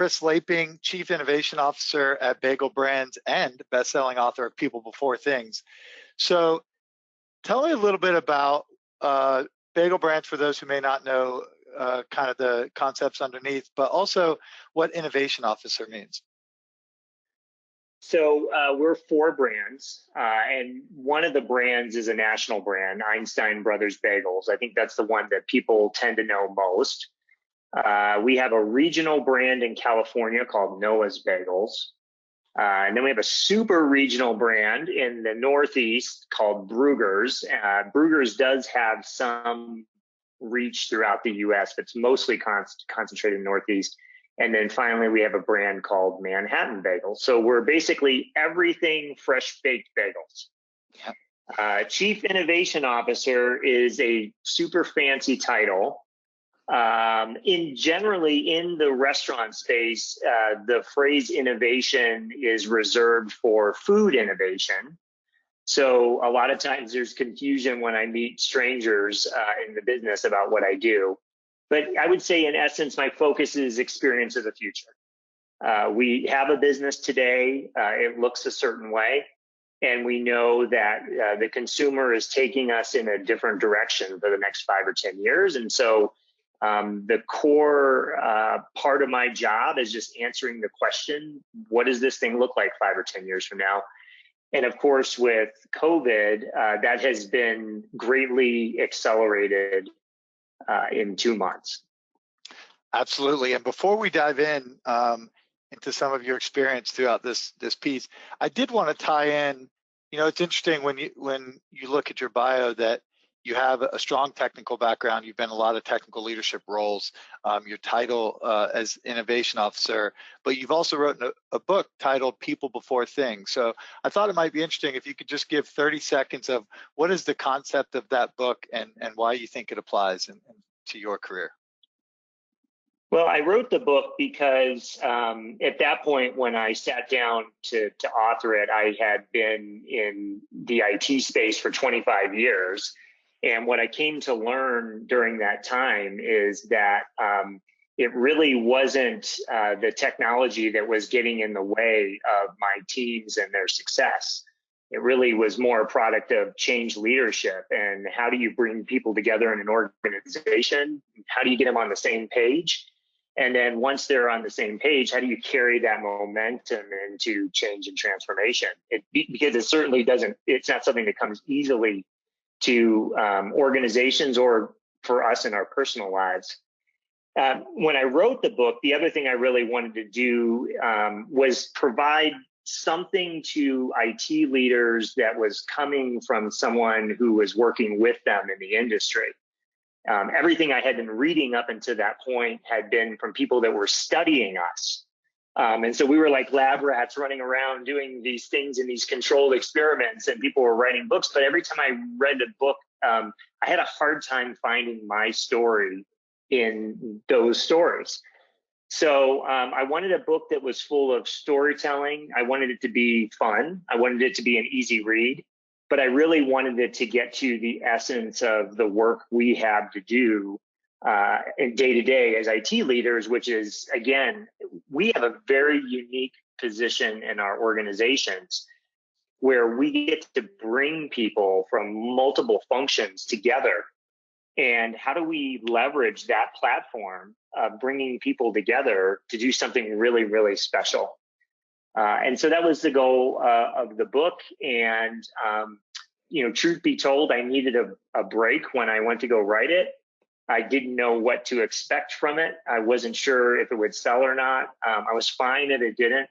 Chris Laping, Chief Innovation Officer at Bagel Brands and best-selling author of People Before Things. So tell me a little bit about Bagel Brands for those who may not know kind of the concepts underneath, but also what Innovation Officer means. So we're 4 brands, and one of the brands is a national brand, Einstein Brothers Bagels. I think that's the one that people tend to know most. We have a regional brand in California called Noah's Bagels. And then we have a super regional brand in the Northeast called Bruegger's. Bruegger's does have some reach throughout the US, but it's mostly concentrated in the Northeast. And then finally, we have a brand called Manhattan Bagels. So we're basically everything fresh baked bagels. Yep. Chief Innovation Officer is a super fancy title. Generally in the restaurant space, the phrase innovation is reserved for food innovation. So a lot of times there's confusion when I meet strangers in the business about what I do. But I would say, in essence, my focus is experience of the future. We have a business today, it looks a certain way, and we know that the consumer is taking us in a different direction for the next 5 or 10 years. And so the core part of my job is just answering the question, what does this thing look like 5 or 10 years from now? And of course, with COVID, that has been greatly accelerated in 2 months. Absolutely. And before we dive in into some of your experience throughout this piece, I did want to tie in. You know, it's interesting when you look at your bio that you have a strong technical background. You've been in a lot of technical leadership roles. Your title as Innovation Officer, but you've also written a book titled People Before Things. So I thought it might be interesting if you could just give 30 seconds of what is the concept of that book and why you think it applies to your career. Well, I wrote the book because at that point, when I sat down to author it, I had been in the IT space for 25 years. And what I came to learn during that time is that it really wasn't the technology that was getting in the way of my teams and their success. It really was more a product of change leadership and how do you bring people together in an organization? How do you get them on the same page? And then once they're on the same page, how do you carry that momentum into change and transformation? Because it certainly doesn't, it's not something that comes easily to organizations or for us in our personal lives. When I wrote the book, the other thing I really wanted to do was provide something to IT leaders that was coming from someone who was working with them in the industry. Everything I had been reading up until that point had been from people that were studying us. And so we were like lab rats running around doing these things in these controlled experiments, and people were writing books. But every time I read a book, I had a hard time finding my story in those stories. So I wanted a book that was full of storytelling. I wanted it to be fun. I wanted it to be an easy read. But I really wanted it to get to the essence of the work we have to do in day-to-day as IT leaders, which is, again, we have a very unique position in our organizations where we get to bring people from multiple functions together. And how do we leverage that platform of bringing people together to do something really, really special? And so that was the goal of the book. And, you know, truth be told, I needed a break when I went to go write it. I didn't know what to expect from it. I wasn't sure if it would sell or not. I was fine that it didn't.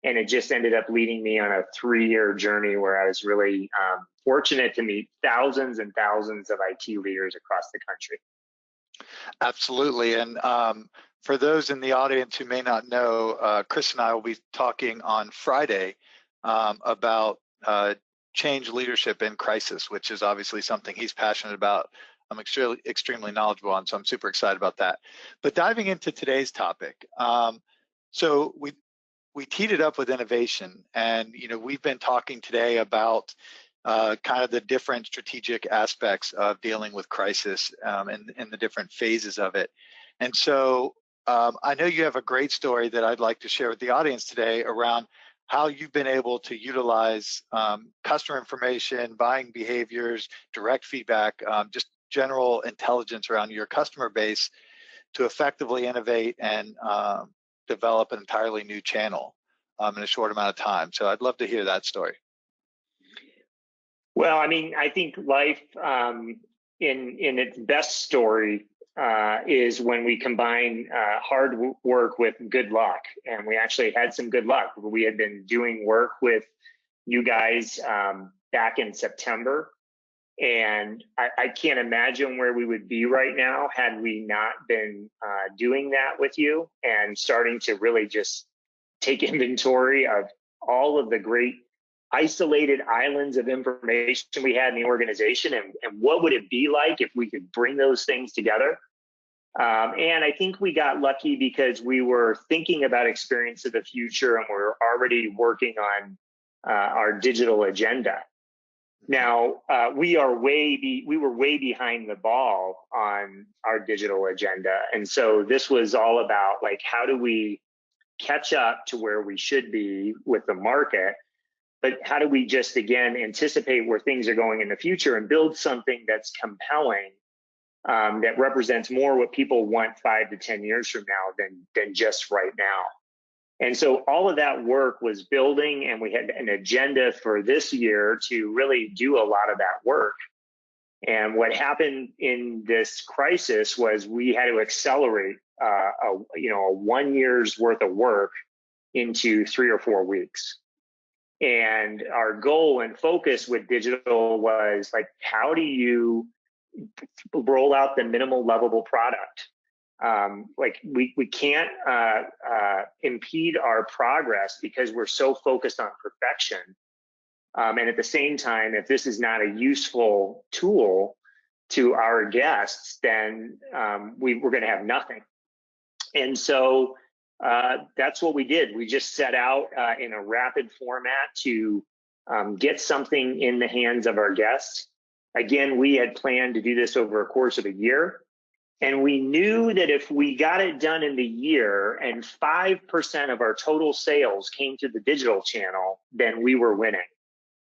And it just ended up leading me on a 3-year journey where I was really fortunate to meet thousands and thousands of IT leaders across the country. Absolutely. And for those in the audience who may not know, Chris and I will be talking on Friday about change leadership in crisis, which is obviously something he's passionate about. I'm extremely knowledgeable on, so I'm super excited about that. But diving into today's topic, so we teed it up with innovation, and you know we've been talking today about kind of the different strategic aspects of dealing with crisis and the different phases of it. And so I know you have a great story that I'd like to share with the audience today around how you've been able to utilize customer information, buying behaviors, direct feedback, just general intelligence around your customer base to effectively innovate and develop an entirely new channel in a short amount of time. So I'd love to hear that story. Well, I mean, I think life in its best story is when we combine hard work with good luck. And we actually had some good luck. We had been doing work with you guys back in September. And I can't imagine where we would be right now had we not been doing that with you and starting to really just take inventory of all of the great isolated islands of information we had in the organization, and what would it be like if we could bring those things together. And I think we got lucky because we were thinking about experience of the future, and we're already working on our digital agenda. Now, we were way behind the ball on our digital agenda. And so this was all about, like, how do we catch up to where we should be with the market? But how do we just, again, anticipate where things are going in the future and build something that's compelling, that represents more what people want 5 to 10 years from now than just right now? And so all of that work was building, and we had an agenda for this year to really do a lot of that work. And what happened in this crisis was we had to accelerate a 1 year's worth of work into 3 or 4 weeks. And our goal and focus with digital was, like, how do you roll out the minimal lovable product? Like, we can't impede our progress because we're so focused on perfection. And at the same time, if this is not a useful tool to our guests, then we're going to have nothing. And so that's what we did. We just set out in a rapid format to get something in the hands of our guests. Again, we had planned to do this over a course of a year. And we knew that if we got it done in the year and 5% of our total sales came to the digital channel, then we were winning.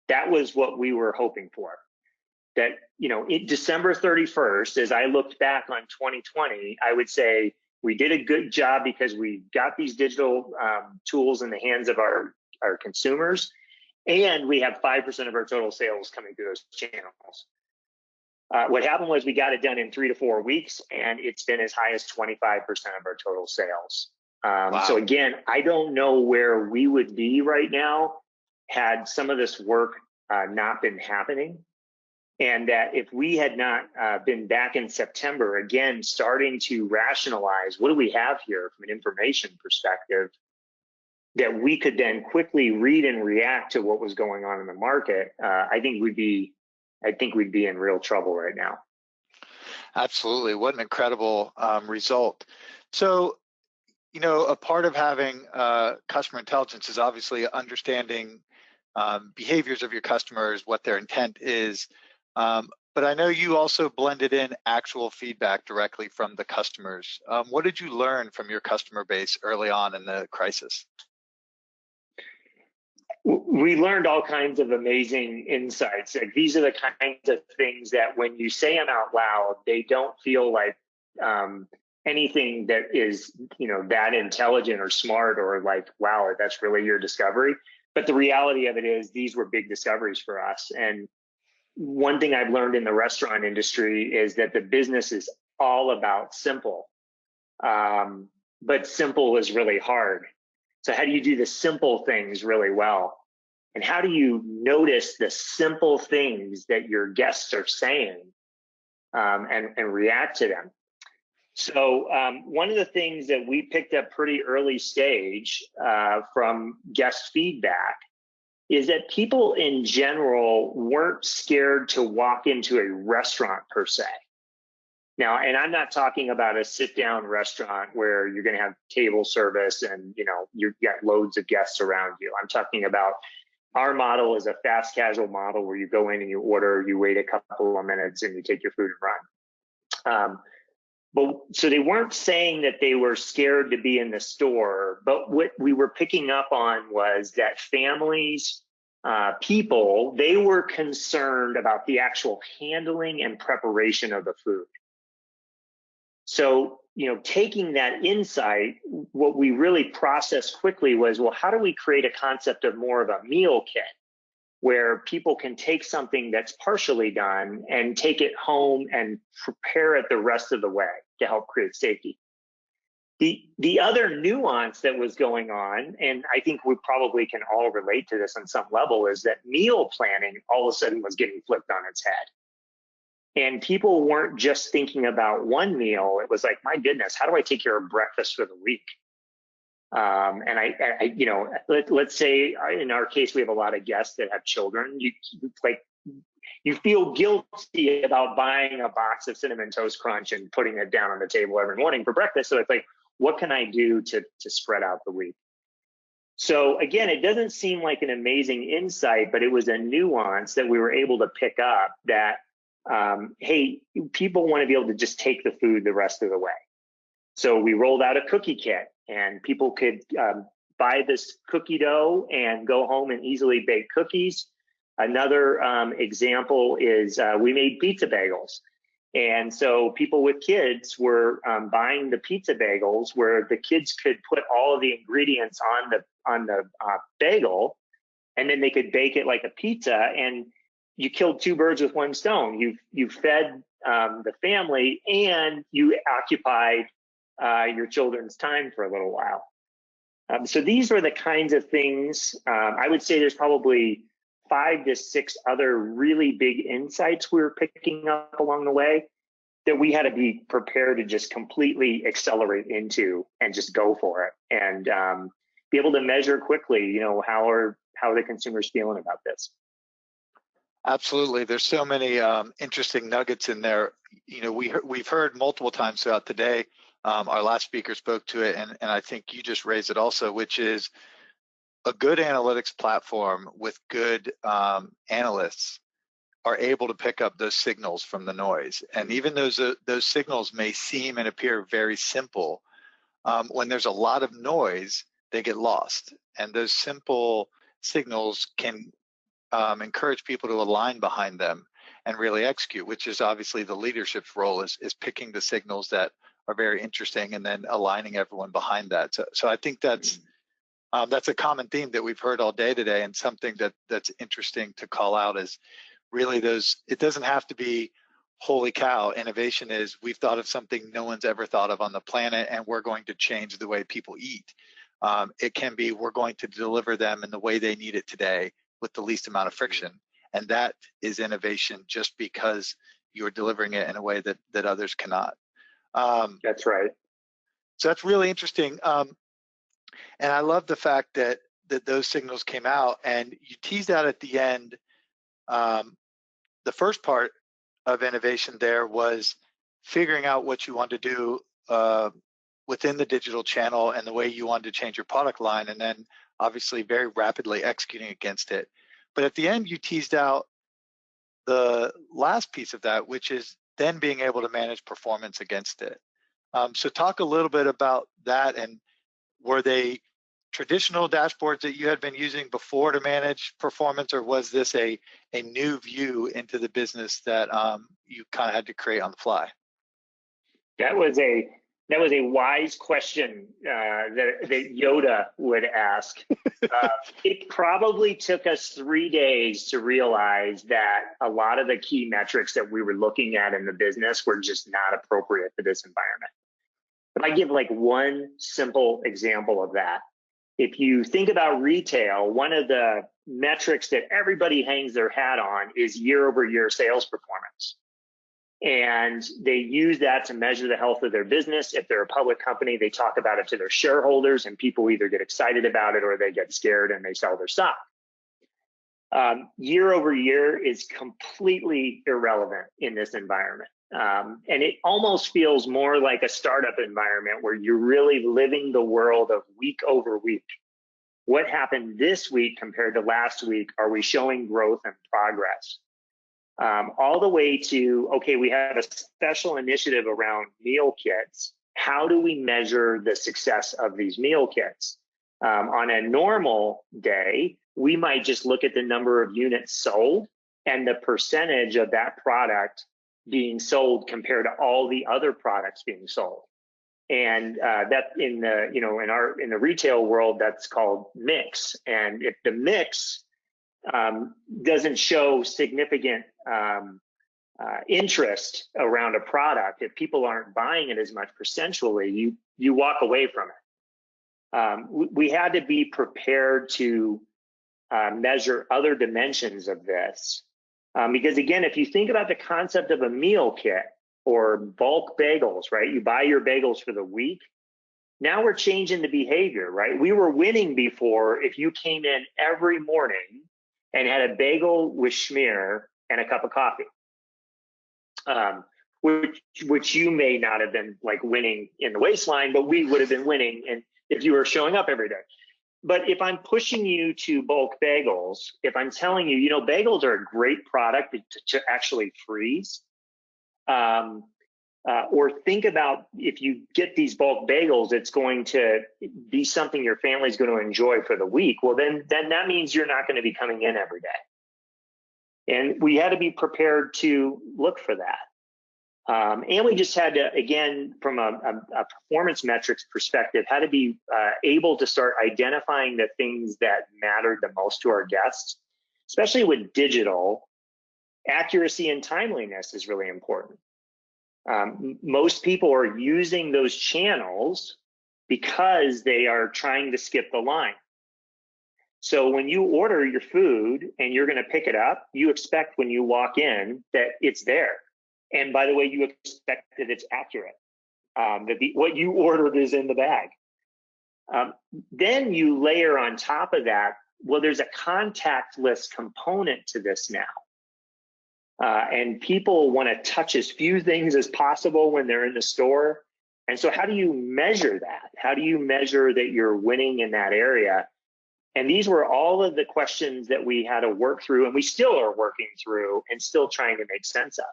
That was what we were hoping for. That, December 31st, as I looked back on 2020, I would say we did a good job because we got these digital tools in the hands of our consumers, and we have 5% of our total sales coming through those channels. What happened was we got it done in 3 to 4 weeks, and it's been as high as 25% of our total sales. Wow. So again, I don't know where we would be right now had some of this work not been happening. And that if we had not been back in September, again, starting to rationalize what do we have here from an information perspective, that we could then quickly read and react to what was going on in the market, I think we'd be in real trouble right now. Absolutely. What an incredible result. So, a part of having customer intelligence is obviously understanding behaviors of your customers, what their intent is. But I know you also blended in actual feedback directly from the customers. What did you learn from your customer base early on in the crisis? We learned all kinds of amazing insights. Like, these are the kinds of things that when you say them out loud, they don't feel like anything that is, that intelligent or smart or like, wow, that's really your discovery. But the reality of it is these were big discoveries for us. And one thing I've learned in the restaurant industry is that the business is all about simple. But simple is really hard. So how do you do the simple things really well? And how do you notice the simple things that your guests are saying and react to them? So one of the things that we picked up pretty early stage from guest feedback is that people in general weren't scared to walk into a restaurant per se. Now, and I'm not talking about a sit-down restaurant where you're going to have table service and you've got loads of guests around you. I'm talking about our model is a fast casual model where you go in and you order, you wait a couple of minutes, and you take your food and run. But so they weren't saying that they were scared to be in the store, but what we were picking up on was that families, people, they were concerned about the actual handling and preparation of the food. So, taking that insight, what we really processed quickly was, well, how do we create a concept of more of a meal kit where people can take something that's partially done and take it home and prepare it the rest of the way to help create safety. The other nuance that was going on, and I think we probably can all relate to this on some level, is that meal planning all of a sudden was getting flipped on its head. And people weren't just thinking about one meal. It was like, my goodness, how do I take care of breakfast for the week? Let's say in our case, we have a lot of guests that have children. You feel guilty about buying a box of Cinnamon Toast Crunch and putting it down on the table every morning for breakfast. So it's like, what can I do to spread out the week? So again, it doesn't seem like an amazing insight, but it was a nuance that we were able to pick up that, hey, people want to be able to just take the food the rest of the way. So we rolled out a cookie kit, and people could buy this cookie dough and go home and easily bake cookies. Another example is we made pizza bagels. And so people with kids were buying the pizza bagels where the kids could put all of the ingredients on the bagel, and then they could bake it like a pizza. And you killed two birds with one stone. You fed the family, and you occupied your children's time for a little while. So these were the kinds of things. I would say there's probably 5 to 6 other really big insights we were picking up along the way that we had to be prepared to just completely accelerate into and just go for it, and be able to measure quickly, how are the consumers feeling about this. Absolutely. There's so many interesting nuggets in there. We've heard multiple times throughout the day. Our last speaker spoke to it, and I think you just raised it also, which is a good analytics platform with good analysts are able to pick up those signals from the noise. And even those signals may seem and appear very simple. When there's a lot of noise, they get lost. And those simple signals can encourage people to align behind them and really execute, which is obviously the leadership's role, is picking the signals that are very interesting and then aligning everyone behind that. So I think that's a common theme that we've heard all day today, and something that's interesting to call out is really it doesn't have to be, holy cow, innovation is, we've thought of something no one's ever thought of on the planet, and we're going to change the way people eat. It can be, we're going to deliver them in the way they need it today with the least amount of friction. And that is innovation, just because you're delivering it in a way that others cannot. That's right. So that's really interesting. And I love the fact that those signals came out, and you teased out at the end. The first part of innovation there was figuring out what you want to do within the digital channel and the way you wanted to change your product line, and then obviously very rapidly executing against it. But at the end, you teased out the last piece of that, which is then being able to manage performance against it. So talk a little bit about that, and were they traditional dashboards that you had been using before to manage performance, or was this a new view into the business that you kind of had to create on the fly? That was a wise question that Yoda would ask. It probably took us 3 days to realize that a lot of the key metrics that we were looking at in the business were just not appropriate for this environment. If I give like one simple example of that, if you think about retail, one of the metrics that everybody hangs their hat on is year-over-year sales performance. And they use that to measure the health of their business. If they're a public company, they talk about it to their shareholders, and people either get excited about it or they get scared and they sell their stock. Year over year is completely irrelevant in this environment. And it almost feels more like a startup environment where you're really living the world of week over week. What happened this week compared to last week? Are we showing growth and progress? all the way to, okay, we have a special initiative around meal kits. How do we measure the success of these meal kits? On a normal day, we might just look at the number of units sold and the percentage of that product being sold compared to all the other products being sold. And that in the in the retail world, that's called mix. And if the mix doesn't show significant interest around a product, if people aren't buying it as much percentually, you walk away from it. We had to be prepared to measure other dimensions of this. Because again, if you think about the concept of a meal kit or bulk bagels, right? You buy your bagels for the week. Now we're changing the behavior, right? We were winning before if you came in every morning and had a bagel with schmear and a cup of coffee, which you may not have been like winning in the waistline, but we would have been winning and if you were showing up every day. But if I'm pushing you to bulk bagels, if I'm telling you, bagels are a great product to actually freeze, or think about if you get these bulk bagels, it's going to be something your family's going to enjoy for the week. Well, then that means you're not going to be coming in every day. And we had to be prepared to look for that. And we just had to, again, from a performance metrics perspective, had to be able to start identifying the things that mattered the most to our guests, especially with digital. Accuracy and timeliness is really important. Most people are using those channels because they are trying to skip the line. So when you order your food and you're going to pick it up, you expect when you walk in that it's there. And by the way, you expect that it's accurate, that what you ordered is in the bag. Then you layer on top of that, well, there's a contactless component to this now. And people want to touch as few things as possible when they're in the store. And so how do you measure that? How do you measure that you're winning in that area? And these were all of the questions that we had to work through, and we still are working through and still trying to make sense of.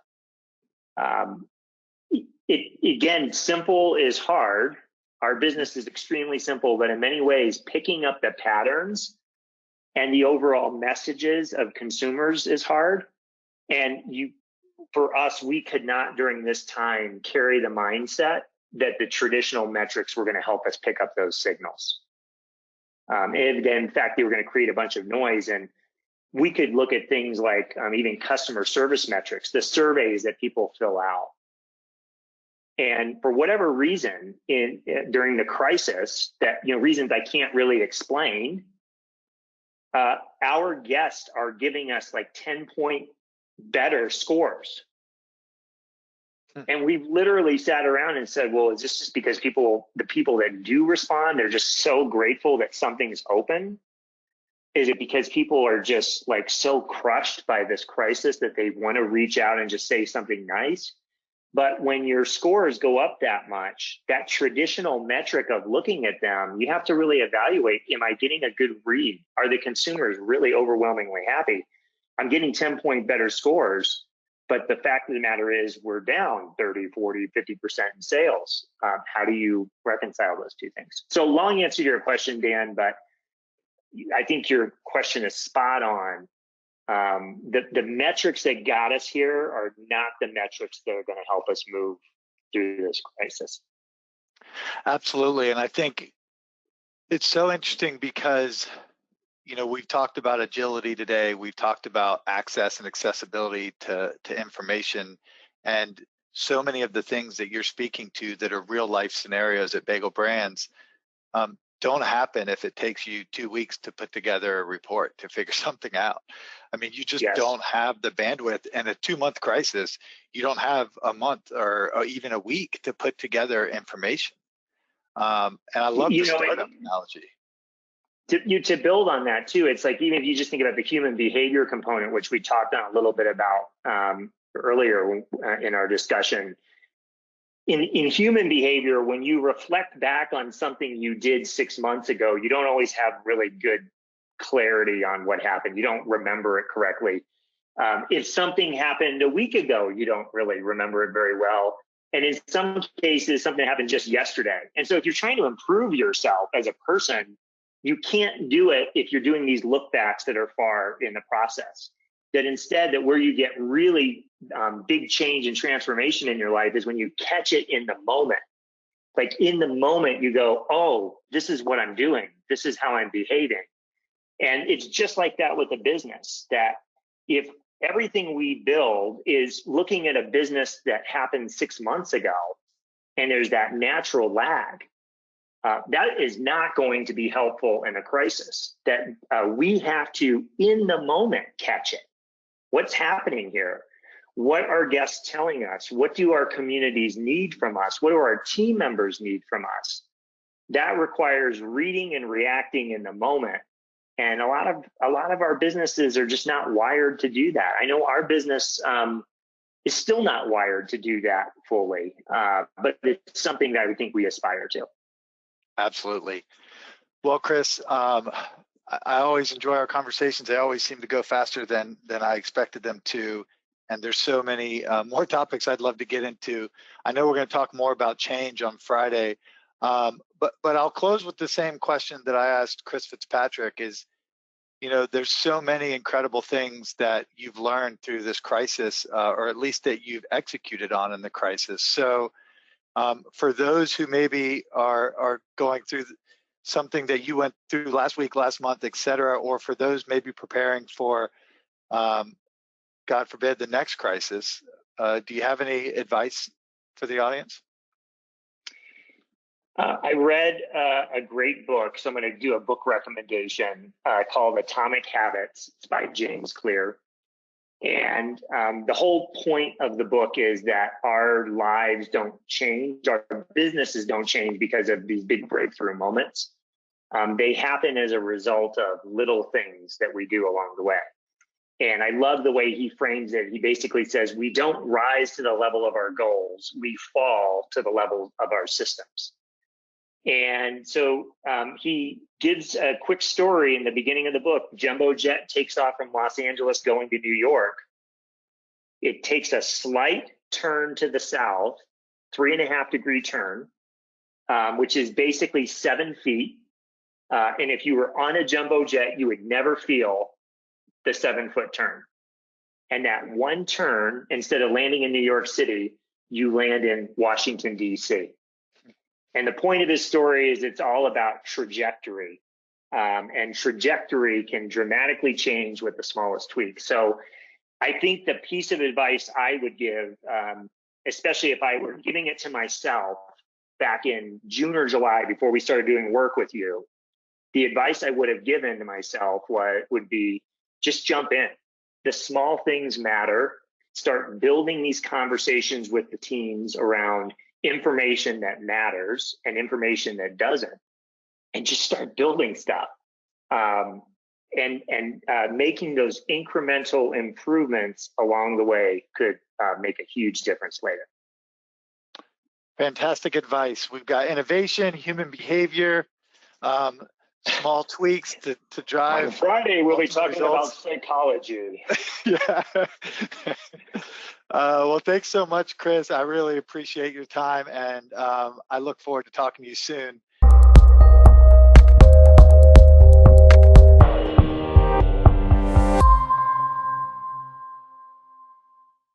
Again, simple is hard. Our business is extremely simple, but in many ways, picking up the patterns and the overall messages of consumers is hard. And for us, we could not during this time carry the mindset that the traditional metrics were going to help us pick up those signals. And in fact, they were going to create a bunch of noise. And we could look at things like even customer service metrics, the surveys that people fill out. And for whatever reason, during the crisis, that reasons I can't really explain, our guests are giving us like 10-point better scores. And we literally sat around and said, well, is this just because the people that do respond, they're just so grateful that something's open? Is it because people are just like so crushed by this crisis that they want to reach out and just say something nice? But when your scores go up that much, that traditional metric of looking at them, you have to really evaluate, am I getting a good read? Are the consumers really overwhelmingly happy? I'm getting 10-point better scores, but the fact of the matter is we're down 30, 40, 50% in sales. How do you reconcile those two things? So long answer to your question, Dan, but I think your question is spot on. The metrics that got us here are not the metrics that are going to help us move through this crisis. Absolutely. And I think it's so interesting because, we've talked about agility today. We've talked about access and accessibility to information. And so many of the things that you're speaking to that are real life scenarios at Bagel Brands don't happen if it takes you 2 weeks to put together a report to figure something out. I mean, you just don't have the bandwidth. And a 2-month crisis, you don't have a month or even a week to put together information. And I love the startup analogy. To build on that too, it's like even if you just think about the human behavior component, which we talked on a little bit about earlier in our discussion. In human behavior, when you reflect back on something you did 6 months ago, you don't always have really good clarity on what happened. You don't remember it correctly. If something happened a week ago, you don't really remember it very well. And in some cases, something happened just yesterday. And so if you're trying to improve yourself as a person, you can't do it if you're doing these look backs that are far in the process. That instead, that where you get really big change and transformation in your life is when you catch it in the moment. Like in the moment, you go, oh, this is what I'm doing. This is how I'm behaving. And it's just like that with a business, that if everything we build is looking at a business that happened 6 months ago, and there's that natural lag, that is not going to be helpful in a crisis. That we have to, in the moment, catch it. What's happening here? What are guests telling us? What do our communities need from us? What do our team members need from us? That requires reading and reacting in the moment. And a lot of our businesses are just not wired to do that. I know our business is still not wired to do that fully, but it's something that I think we aspire to. Absolutely. Well, Chris, I always enjoy our conversations. They always seem to go faster than I expected them to. And there's so many more topics I'd love to get into. I know we're going to talk more about change on Friday, but I'll close with the same question that I asked Chris Fitzpatrick is, you know, there's so many incredible things that you've learned through this crisis, or at least that you've executed on in the crisis. So for those who maybe are going through something that you went through last week, last month, et cetera, or for those maybe preparing for, God forbid, the next crisis, do you have any advice for the audience? I read a great book, so I'm going to do a book recommendation called Atomic Habits. It's by James Clear. And the whole point of the book is that our lives don't change, our businesses don't change because of these big breakthrough moments. They happen as a result of little things that we do along the way. And I love the way he frames it. He basically says, we don't rise to the level of our goals, we fall to the level of our systems. And so he gives a quick story in the beginning of the book. Jumbo jet takes off from Los Angeles going to New York. It takes a slight turn to the south, 3.5-degree turn, which is basically 7 feet. And if you were on a jumbo jet, you would never feel the 7-foot turn. And that one turn, instead of landing in New York City, you land in Washington, D.C. And the point of this story is it's all about trajectory. And trajectory can dramatically change with the smallest tweak. So I think the piece of advice I would give, especially if I were giving it to myself back in June or July before we started doing work with you, the advice I would have given to myself would be just jump in. The small things matter. Start building these conversations with the teams around information that matters and information that doesn't, and just start building stuff. And making those incremental improvements along the way could make a huge difference later. Fantastic advice. We've got innovation, human behavior, small tweaks to drive. On Friday, we'll be talking results. about psychology. Yeah. Well, thanks so much, Chris. I really appreciate your time, and I look forward to talking to you soon.